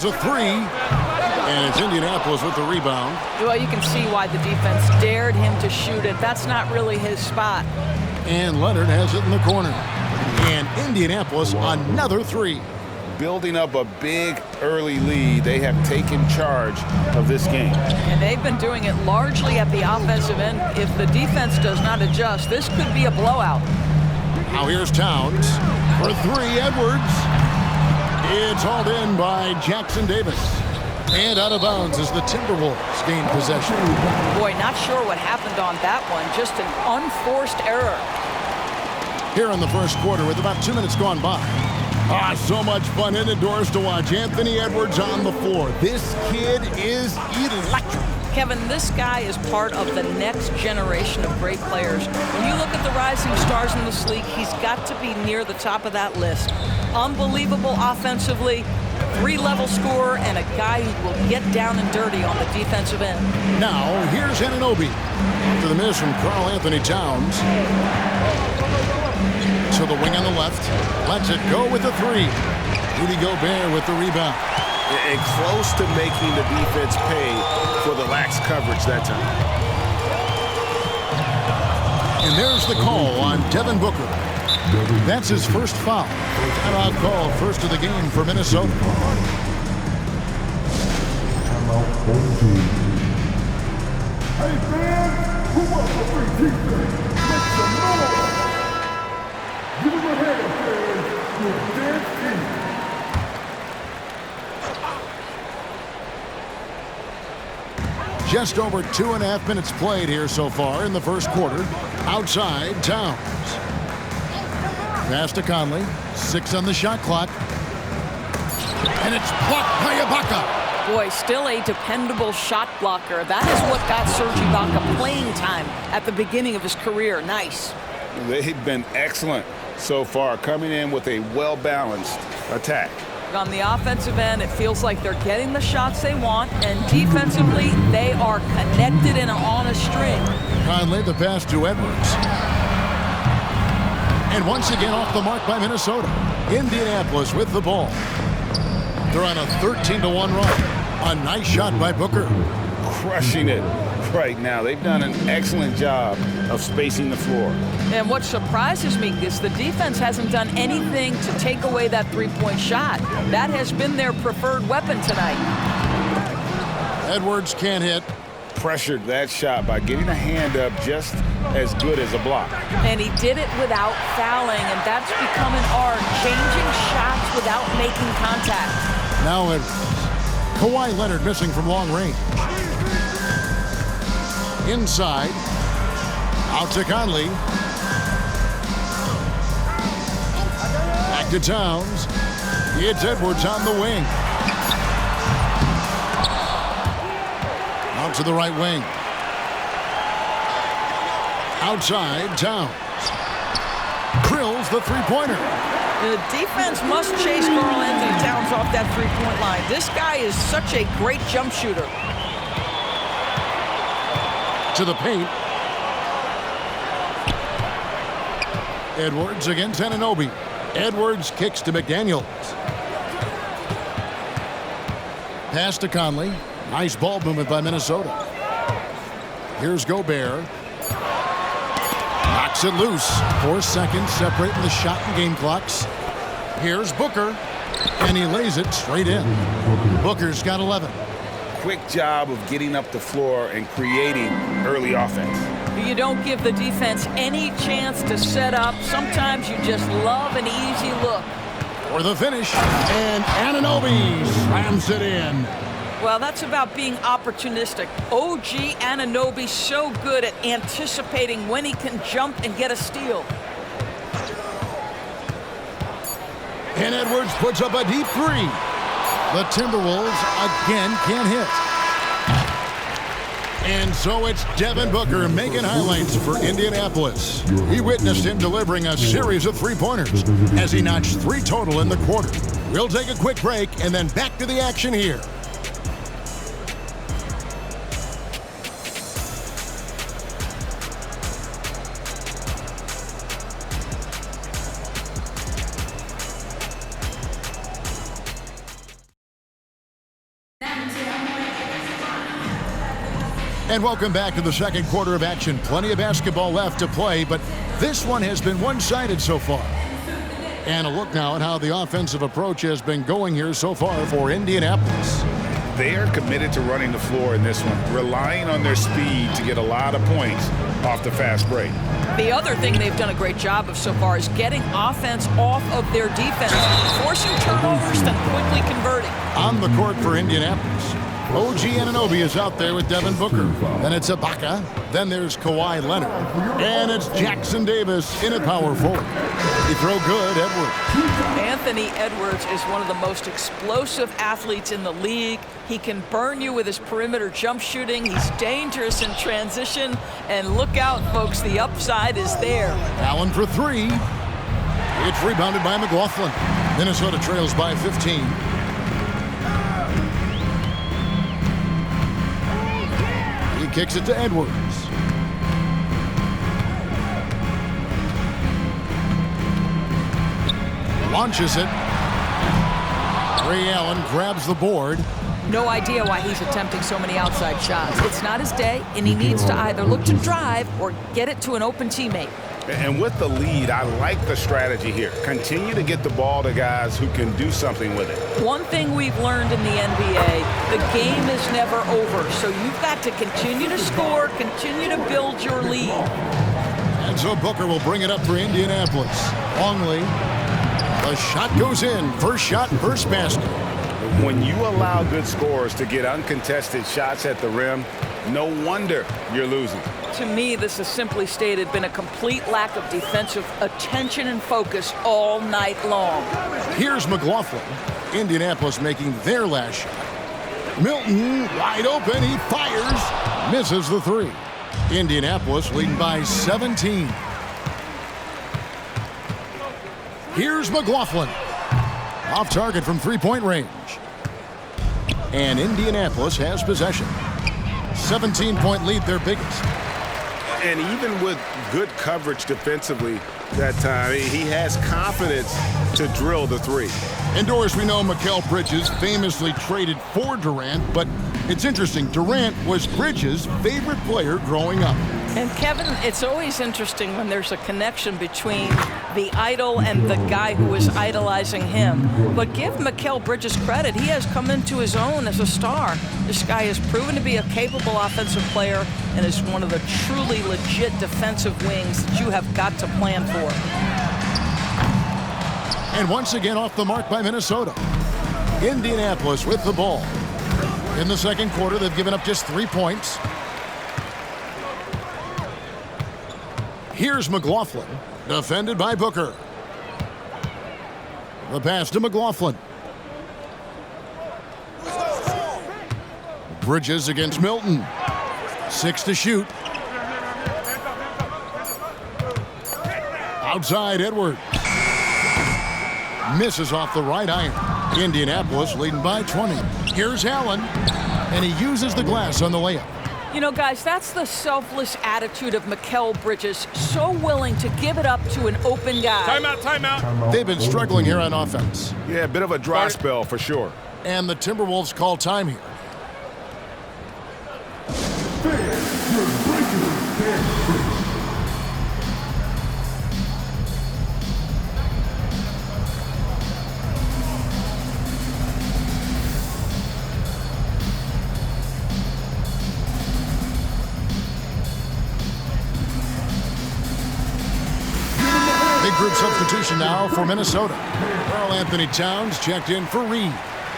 A three, and it's Indianapolis with the rebound. Well, you can see why the defense dared him to shoot it. That's not really his spot. And Leonard has it in the corner. And Indianapolis, another three. Building up a big early lead. They have taken charge of this game. And they've been doing it largely at the offensive end. If the defense does not adjust, this could be a blowout. Now here's Towns for three. Edwards. It's hauled in by Jackson Davis. And out of bounds as the Timberwolves gain possession. Boy, not sure what happened on that one. Just an unforced error. Here in the first quarter with about 2 minutes gone by. So much fun indoors to watch. Anthony Edwards on the floor. This kid is electric. Kevin, this guy is part of the next generation of great players. When you look at the rising stars in this league, he's got to be near the top of that list. Unbelievable offensively, three-level scorer, and a guy who will get down and dirty on the defensive end. Now, here's Anunoby. To the miss from Karl Anthony Towns. To the wing on the left. Lets it go with the three. Rudy Gobert with the rebound. And close to making the defense pay for the lax coverage that time. And there's the call on Devin Booker. That's his first foul. Timeout call, first of the game for Minnesota. Hey fans, who wants a free t-shirt? Make some noise! Give him a hand, fans. You're dead easy. Just over 2.5 minutes played here so far in the first quarter. Outside, Towns. Pass to Conley. 6 on the shot clock. And it's blocked by Ibaka. Boy, still a dependable shot blocker. That is what got Serge Ibaka playing time at the beginning of his career. Nice. They've been excellent so far, coming in with a well-balanced attack. On the offensive end, it feels like they're getting the shots they want, and defensively, they are connected and on a string. Conley, the pass to Edwards. And once again off the mark by Minnesota. Indianapolis with the ball. They're on a 13-1 run. A nice shot by Booker. Crushing it right now. They've done an excellent job of spacing the floor. And what surprises me is the defense hasn't done anything to take away that three-point shot. That has been their preferred weapon tonight. Edwards can't hit. Pressured that shot by getting a hand up just as good as a block. And he did it without fouling, and that's become an art, changing shots without making contact. Now it's Kawhi Leonard missing from long range. Inside. Out to Conley. Back to Towns. It's Edwards on the wing. Out to the right wing. Outside, Towns. Drills the three-pointer. The defense must chase Karl Anthony Towns off that three-point line. This guy is such a great jump shooter. To the paint. Edwards against Anunoby. Edwards kicks to McDaniels. Pass to Conley. Nice ball movement by Minnesota. Here's Gobert. Knocks it loose. 4 seconds separating the shot and game clocks. Here's Booker. And he lays it straight in. Booker's got 11. Quick job of getting up the floor and creating early offense. You don't give the defense any chance to set up. Sometimes you just love an easy look. For the finish. And Anunoby slams it in. Well, that's about being opportunistic. OG Anunoby so good at anticipating when he can jump and get a steal. And Edwards puts up a deep three. The Timberwolves again can't hit. And so it's Devin Booker making highlights for Indianapolis. We witnessed him delivering a series of three-pointers as he notched 3 total in the quarter. We'll take a quick break and then back to the action here. And welcome back to the second quarter of action. Plenty of basketball left to play, but this one has been one-sided so far. And a look now at how the offensive approach has been going here so far for Indianapolis. They are committed to running the floor in this one, relying on their speed to get a lot of points off the fast break. The other thing they've done a great job of so far is getting offense off of their defense, forcing turnovers, then quickly converting. On the court for Indianapolis, OG Anunoby is out there with Devin Booker. Then it's Ibaka. Then there's Kawhi Leonard. And it's Jackson Davis in at power forward. He throw good, Edwards. Anthony Edwards is one of the most explosive athletes in the league. He can burn you with his perimeter jump shooting. He's dangerous in transition. And look out, folks, the upside is there. Allen for three. It's rebounded by McLaughlin. Minnesota trails by 15. He kicks it to Edwards. Launches it. Ray Allen grabs the board. No idea why he's attempting so many outside shots. It's not his day, and he needs to either look to drive or get it to an open teammate. And with the lead, I like the strategy here. Continue to get the ball to guys who can do something with it. One thing we've learned in the NBA, the game is never over. So you've got to continue to score, continue to build your lead. And so Booker will bring it up for Indianapolis. Longley. The shot goes in. First shot, first basket. When you allow good scorers to get uncontested shots at the rim, no wonder you're losing. To me, this has simply stated been a complete lack of defensive attention and focus all night long. Here's McLaughlin. Indianapolis making their last shot. Milton wide open. He fires. Misses the three. Indianapolis leading by 17. Here's McLaughlin. Off target from three-point range. And Indianapolis has possession. 17-point lead, their biggest. And even with good coverage defensively that time, he has confidence to drill the three. Indoors, we know Mikal Bridges famously traded for Durant, but it's interesting. Durant was Bridges' favorite player growing up. And Kevin, it's always interesting when there's a connection between the idol and the guy who is idolizing him. But give Mikal Bridges credit. He has come into his own as a star. This guy has proven to be a capable offensive player and is one of the truly legit defensive wings that you have got to plan for. And once again off the mark by Minnesota. Indianapolis with the ball. In the second quarter, they've given up just 3 points. Here's McLaughlin, defended by Booker. The pass to McLaughlin. Bridges against Milton. 6 to shoot. Outside, Edwards. Misses off the right iron. Indianapolis leading by 20. Here's Allen, and he uses the glass on the layup. You know, guys, that's the selfless attitude of Mikal Bridges, so willing to give it up to an open guy. Timeout. They've been struggling here on offense. Yeah, a bit of a dry spell for sure. And the Timberwolves call time here. Group substitution now for Minnesota. Karl Anthony Towns checked in for Reed.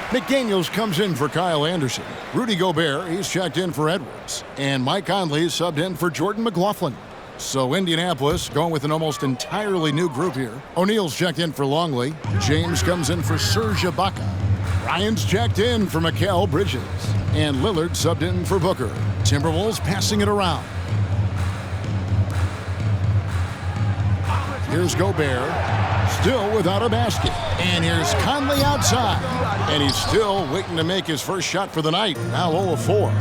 McDaniels comes in for Kyle Anderson. Rudy Gobert, he's checked in for Edwards. And Mike Conley is subbed in for Jordan McLaughlin. So Indianapolis going with an almost entirely new group here. O'Neal's checked in for Longley. James comes in for Serge Ibaka. Ryan's checked in for Mikal Bridges. And Lillard subbed in for Booker. Timberwolves passing it around. Here's Gobert, still without a basket. And here's Conley outside. And he's still waiting to make his first shot for the night. Now 0 of 4.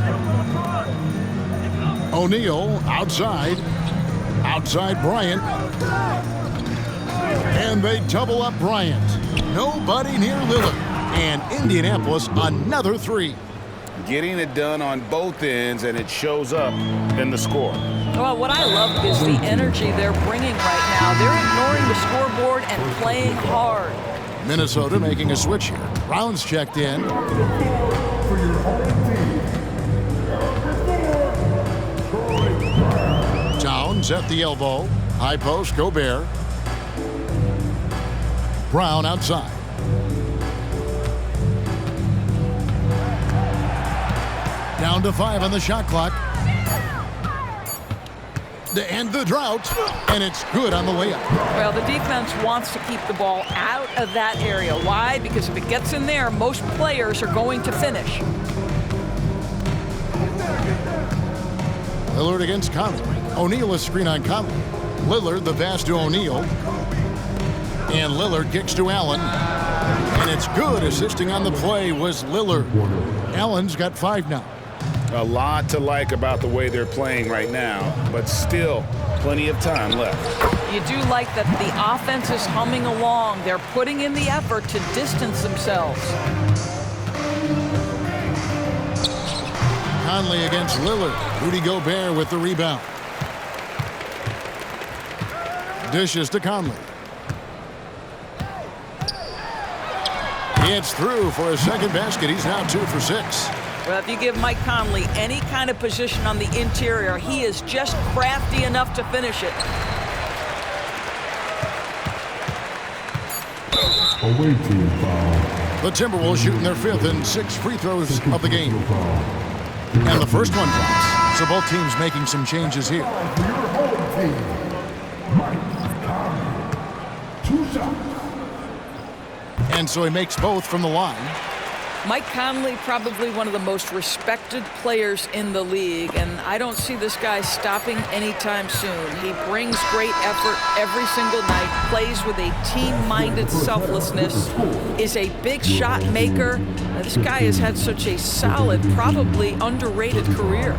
O'Neal outside. Outside Bryant. And they double up Bryant. Nobody near Lillard. And Indianapolis another three. getting it done on both ends, and it shows up in the score. Well, what I love is the energy they're bringing right now. They're ignoring the scoreboard and playing hard. Minnesota making a switch here. Brown's checked in. Towns at the elbow. High post, Gobert. Brown outside. Down to 5 on the shot clock. To end the drought, and it's good on the layup. Well, the defense wants to keep the ball out of that area. Why? Because if it gets in there, most players are going to finish. Lillard against Conley. O'Neal is screen on Conley. Lillard, the pass to O'Neal. And Lillard kicks to Allen. And it's good. Assisting on the play was Lillard. Allen's got 5 now. A lot to like about the way they're playing right now, but still plenty of time left. You do like that the offense is humming along. They're putting in the effort to distance themselves. Conley against Lillard. Rudy Gobert with the rebound. Dishes to Conley. It's through for a second basket. He's now 2 for 6. Well, if you give Mike Conley any kind of position on the interior, he is just crafty enough to finish it. Away team foul. The Timberwolves shooting their 5th and 6th free throws of the game. And the first one drops. So both teams making some changes here. For your home team, Mike Conley. 2 shots. And so he makes both from the line. Mike Conley, probably one of the most respected players in the league, and I don't see this guy stopping anytime soon. He brings great effort every single night, plays with a team-minded selflessness, is a big shot maker. This guy has had such a solid, probably underrated career.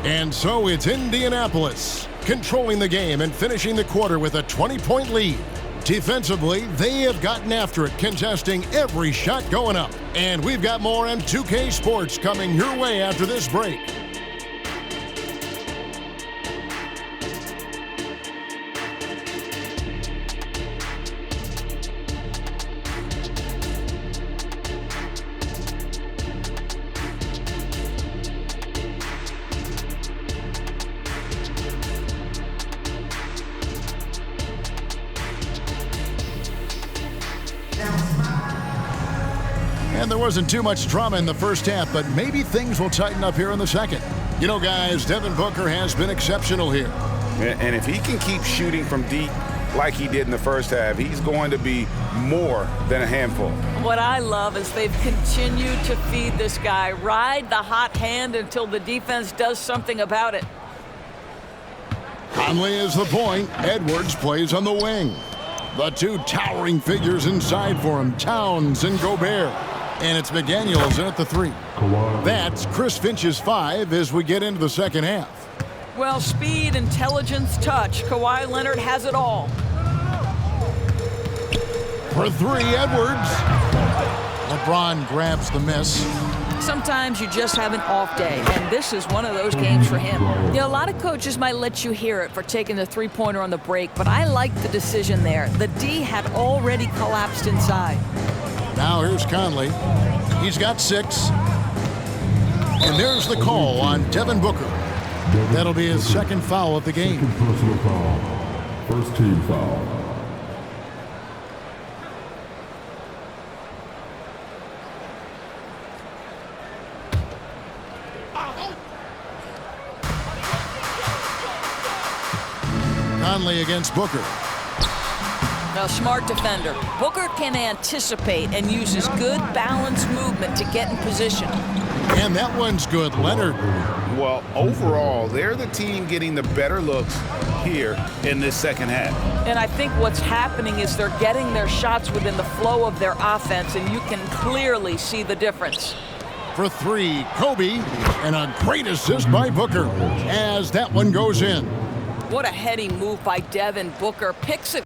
And so it's Indianapolis controlling the game and finishing the quarter with a 20-point lead. Defensively, they have gotten after it, contesting every shot going up. And we've got more on 2K Sports coming your way after this break. And there wasn't too much drama in the first half, but maybe things will tighten up here in the second. You know, guys, Devin Booker has been exceptional here. And if he can keep shooting from deep like he did in the first half, he's going to be more than a handful. What I love is they've continued to feed this guy, ride the hot hand until the defense does something about it. Conley is the point. Edwards plays on the wing. The 2 towering figures inside for him, Towns and Gobert. And it's McDaniels in at the 3. That's Chris Finch's 5 as we get into the second half. Well, speed, intelligence, touch. Kawhi Leonard has it all. For 3, Edwards. LeBron grabs the miss. Sometimes you just have an off day, and this is one of those games for him. You know, a lot of coaches might let you hear it for taking the three-pointer on the break, but I like the decision there. The D had already collapsed inside. Now here's Conley. He's got 6. And there's the call on Devin Booker. That'll be his second foul of the game. Second personal foul. First team foul. Conley against Booker. A smart defender. Booker can anticipate and uses good balanced movement to get in position. And that one's good, Leonard. Well, overall, they're the team getting the better looks here in this second half. And I think what's happening is they're getting their shots within the flow of their offense, and you can clearly see the difference. For 3, Kobe, and a great assist by Booker as that one goes in. What a heady move by Devin Booker. Picks it